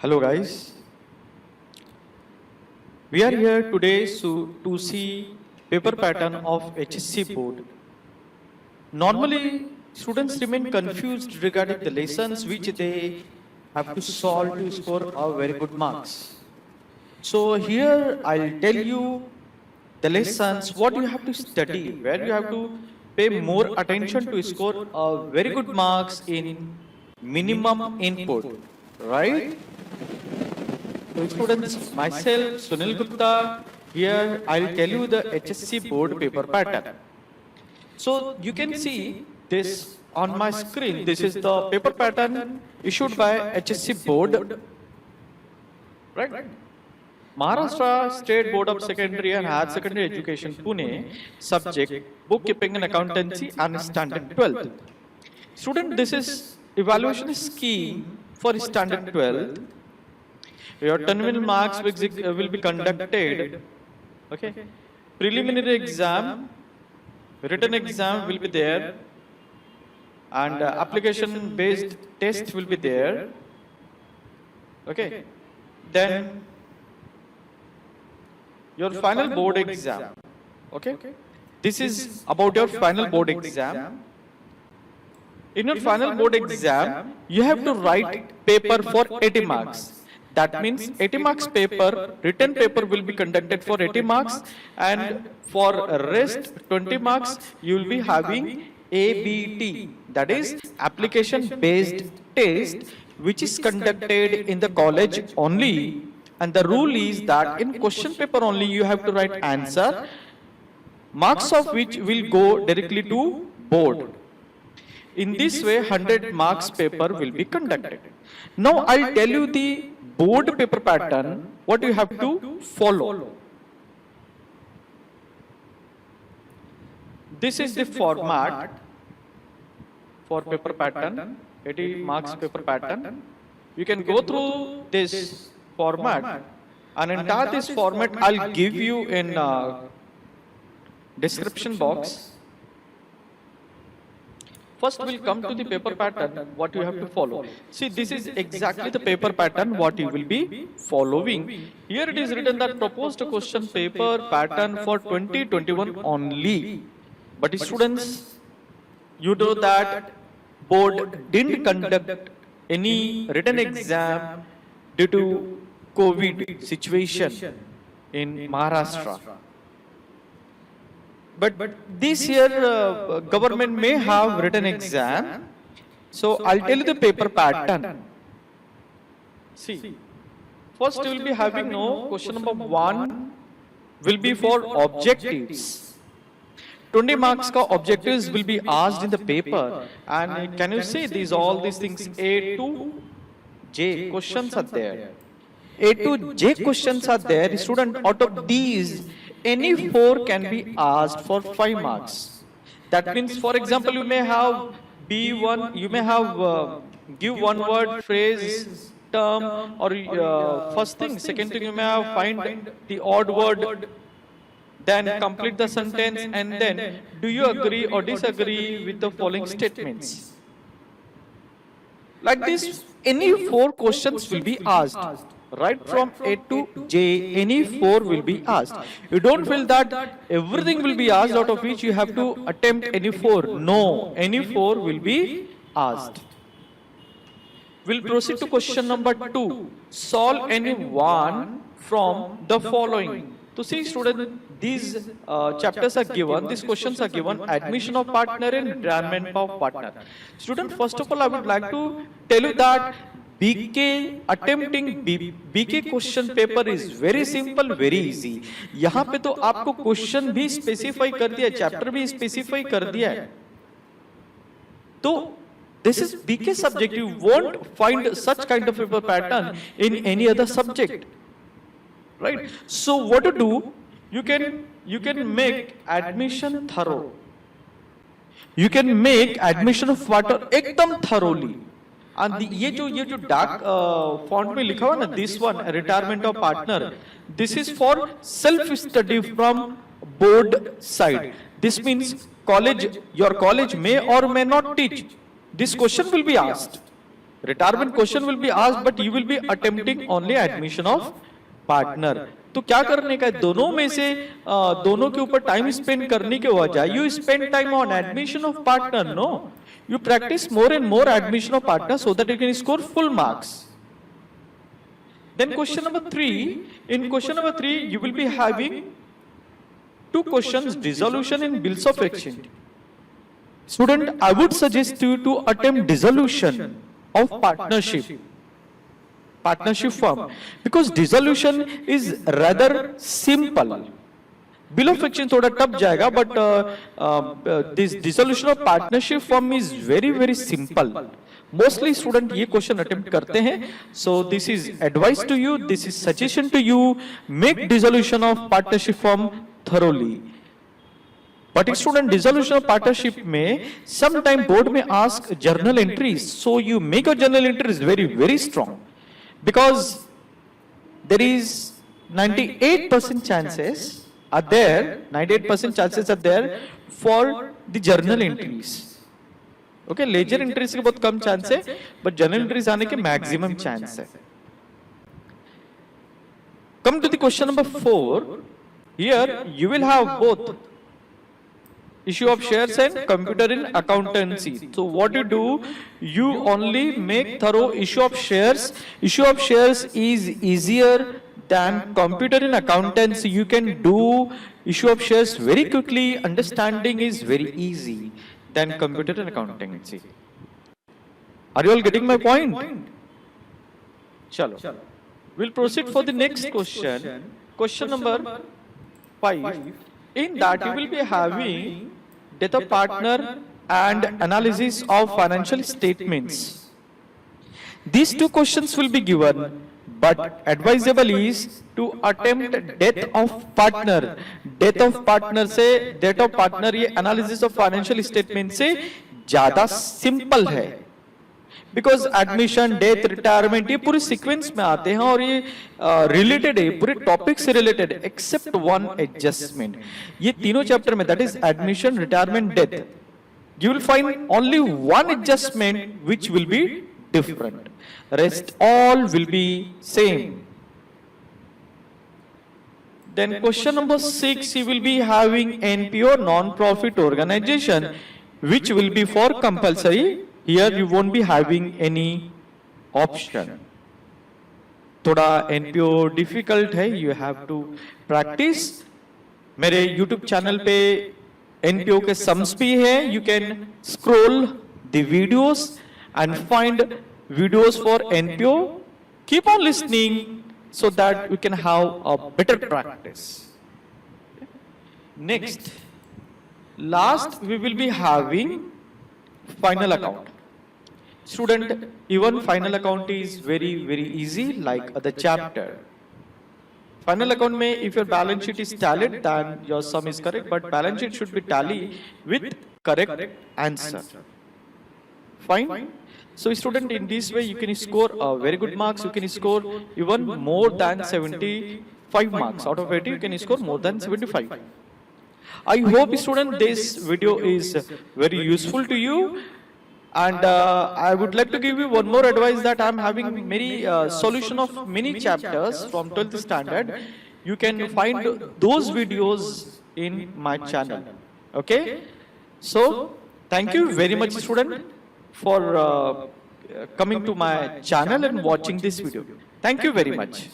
Hello guys, we are here today to see paper pattern of HSC board. Normally, students remain confused regarding the lessons which they have to solve to score a very good marks. So here I'll tell you the lessons, what you have to study, where you have to pay more attention to score a very good marks in minimum input, right? So students, myself, Sunil Gupta, here I'll tell you the HSC board paper pattern. So you can see this on my screen. This is the paper pattern issued by HSC board, right? Maharashtra State Board of Secondary and Higher Secondary Education, Pune, subject bookkeeping and accountancy and standard 12. Student, this is evaluation scheme for standard 12. Your terminal marks will be conducted. Okay. Preliminary exam, written exam will be there, and application based test will be there. Okay. Then your final board exam. Okay. This is about your final board exam. In your final board exam, you have to write paper for 80 marks. That means 80 marks paper, written paper will be conducted for 80 marks, and for rest 20 marks you will be having ABT, that is application based test, which is conducted in the college only, and the rule is that in question paper only you have to write answer, marks of which will go directly to board. In this way 100 marks paper will be conducted. Now I'll tell you the board paper pattern, what you have to follow. This is the format for paper pattern, 80 marks paper pattern. You can go through this format, and entire this format I'll give you in description box. First we'll come to the paper pattern, what you have to follow. See, this is exactly the paper pattern what you will be following. Here it is written that proposed question paper pattern for 2021 only. But students, you know that board didn't conduct any written exam due to COVID situation in Maharashtra. But this year government may have written exam. So I'll tell you the paper pattern. See, first you will be having question number 1 will be for objectives. 20 marks ka objectives will be asked in the paper, and can you see all these things A to J questions are there. A to J questions are there. Student, out of these any 4 can be asked for 5 marks. That means, for example, you may have B1, you may have give one word, phrase, term, or first thing. Second thing, you may have find the odd word, then complete the sentence, and then do you agree or disagree with the following statements? Like this, any 4 questions will be asked. Right from A to J, any 4 will be asked. You don't feel that everything will be asked, out of which you have to attempt any 4. No, any 4 will be asked. We'll proceed to question number 2. Solve any one from the following. To see, student, these chapters are given, these questions are given: admission of partner and retirement of partner. Student, first of all, I would like to tell you that BK attempting BK question paper is very simple, very easy. यहाँ पे तो आपको question भी specify कर दिया, chapter भी specify कर दिया है. तो this is BK subject. You won't find such kind of paper pattern in any other subject, right? So what to do? You can make admission thorough. You can make admission of water एकदम thoroughly. And ये जो dark font में लिखा हुआ ना, this one retirement of partner, this is for self study from board side. This means college, your college may or may not teach. This question will be asked. Retirement question will be asked, but you will be attempting only admission of partner. तो क्या करने का है, दोनों में से दोनों के ऊपर टाइम स्पेंड करने के वजह you spend time on admission of partner. No, you practice more and more admission of partner so that you can score full marks. Then question number 3, in question number 3 you will be having two questions, dissolution and bills of exchange. Student, I would suggest you to attempt dissolution of partnership firm, because dissolution is rather simple. Bill of exchange थोड़ा tough जाएगा, but this dissolution of partnership form is very very simple. Mostly student ये question attempt करते हैं. So this is advice to you, this is suggestion to you, make dissolution of partnership form thoroughly. But student, dissolution of partnership में some time board में ask journal entries, so you make your journal entries very very strong, because there is 98% chances are there, 98% chances are there for the journal entries. Okay, ledger entries के बहुत कम chance है, but journal entries आने के maximum chance है. Come to the question number 4. Here you will have both issue of shares and computer in accountancy. So what you do, you only make thorough issue of shares. Issue of shares is easier than computer in accountancy. You can do issue of shares very quickly. Understanding is very easy than computer in accountancy. Are you all getting my point? Chalo. We'll proceed for the next question. Question number 5. In that you will be having death of partner and analysis of financial statements. These two questions will be given, but advisable is to attempt death of partner. Death of partner से death of partner ये analysis of financial statement से ज़्यादा simple है, because admission, death, retirement ये पूरे sequence में आते हैं और ये related है, पूरे topic से related है, except one adjustment. ये तीनों chapter में, that is admission, retirement, death, you will find only one adjustment which will be different. Rest all will be same. Then question number 6, you will be having NPO, non-profit organization, which will be for compulsory. Here you won't be having any option. थोड़ा NPO difficult है, you have to practice. मेरे YouTube channel पे NPO के sums भी है. You can scroll the videos and find videos for NPO. Keep on listening so that we can have a better practice. Next, last we will be having final account. Student, even final account is very very easy like other chapter. Final account में if your balance sheet is tallied, then your sum is correct, but balance sheet should be tally with correct answer. Fine. So student, in this way you can score very good marks. You can score even more than 75 marks. Out of 80 you can score more than 75. I hope student this video is very useful to you, and I would like to give you one more advice, that I am having many solution of many chapters from 12th standard. You can find those videos in my channel. Okay, so thank you very much student for coming to my channel and watching this video. Thank you very much.